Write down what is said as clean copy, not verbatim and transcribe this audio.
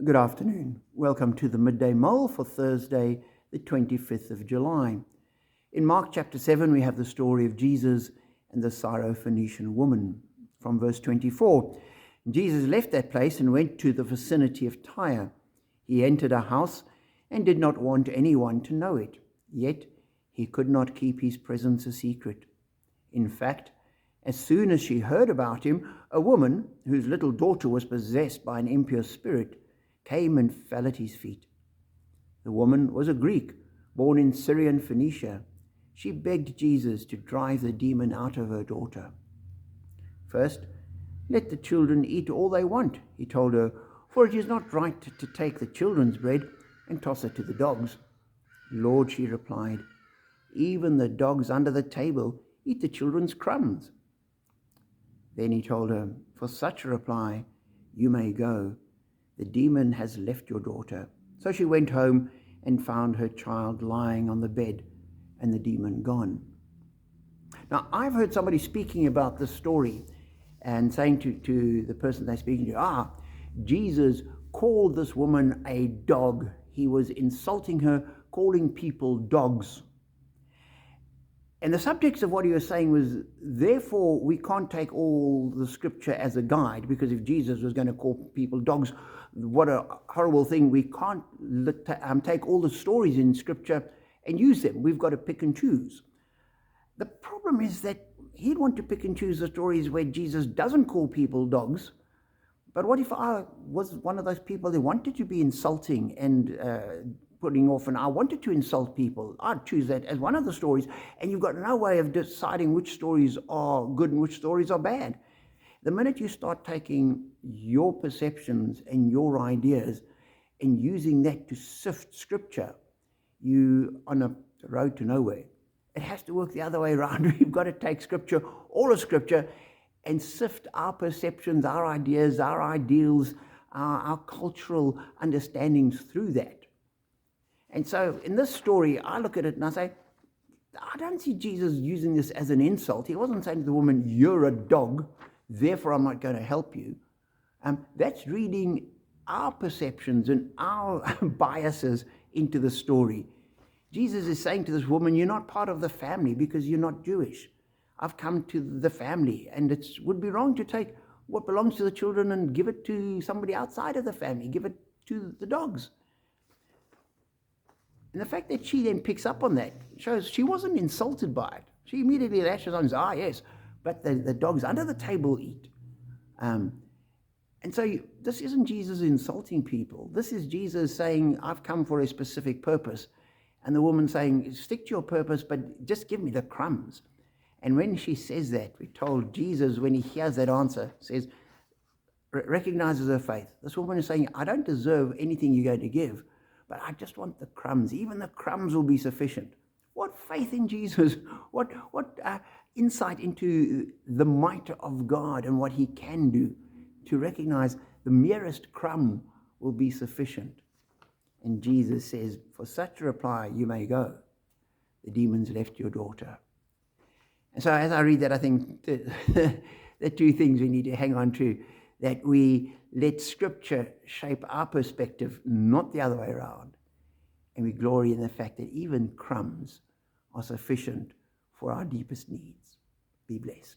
Good afternoon. Welcome to the Midday Mull for Thursday, the 25th of July. In Mark chapter 7, we have the story of Jesus and the Syrophoenician woman. From verse 24, Jesus left that place and went to the vicinity of Tyre. He entered a house and did not want anyone to know it, yet he could not keep his presence a secret. In fact, as soon as she heard about him, a woman whose little daughter was possessed by an impure spirit came and fell at his feet. The woman was a Greek, born in Syrian Phoenicia. She begged Jesus to drive the demon out of her daughter. First, let the children eat all they want, he told her, for it is not right to take the children's bread and toss it to the dogs. Lord, she replied, even the dogs under the table eat the children's crumbs. Then he told her, for such a reply, you may go. The demon has left your daughter. So she went home and found her child lying on the bed and the demon gone. Now, I've heard somebody speaking about this story and saying to the person they're speaking to, Jesus called this woman a dog. He was insulting her, calling people dogs. And the subtext of what he was saying was, therefore, we can't take all the scripture as a guide, because if Jesus was going to call people dogs, what a horrible thing. We can't take all the stories in scripture and use them. We've got to pick and choose. The problem is that he'd want to pick and choose the stories where Jesus doesn't call people dogs. But what if I was one of those people that wanted to be insulting and putting off, and I wanted to insult people? I'd choose that as one of the stories, and you've got no way of deciding which stories are good and which stories are bad. The minute you start taking your perceptions and your ideas and using that to sift scripture, you're on a road to nowhere. It has to work the other way around. You've got to take scripture, all of scripture, and sift our perceptions, our ideas, our ideals, our cultural understandings through that. And so in this story, I look at it and I say, I don't see Jesus using this as an insult. He wasn't saying to the woman, you're a dog, therefore I'm not going to help you. That's reading our perceptions and our biases into the story. Jesus is saying to this woman, you're not part of the family because you're not Jewish. I've come to the family, and it would be wrong to take what belongs to the children and give it to somebody outside of the family, give it to the dogs. And the fact that she then picks up on that shows she wasn't insulted by it. She immediately lashes on and says, yes, but the dogs under the table eat. And so this isn't Jesus insulting people. This is Jesus saying, I've come for a specific purpose. And the woman saying, stick to your purpose, but just give me the crumbs. And when she says that, we're told Jesus, when he hears that answer, says, recognizes her faith. This woman is saying, I don't deserve anything you're going to give, but I just want the crumbs. Even the crumbs will be sufficient. What faith in Jesus. What insight into the might of God and what he can do, to recognize the merest crumb will be sufficient. And Jesus says, for such a reply, you may go. The demons left your daughter. And so as I read that, I think the two things we need to hang on to, that we let scripture shape our perspective, not the other way around. And we glory in the fact that even crumbs are sufficient for our deepest needs. Be blessed.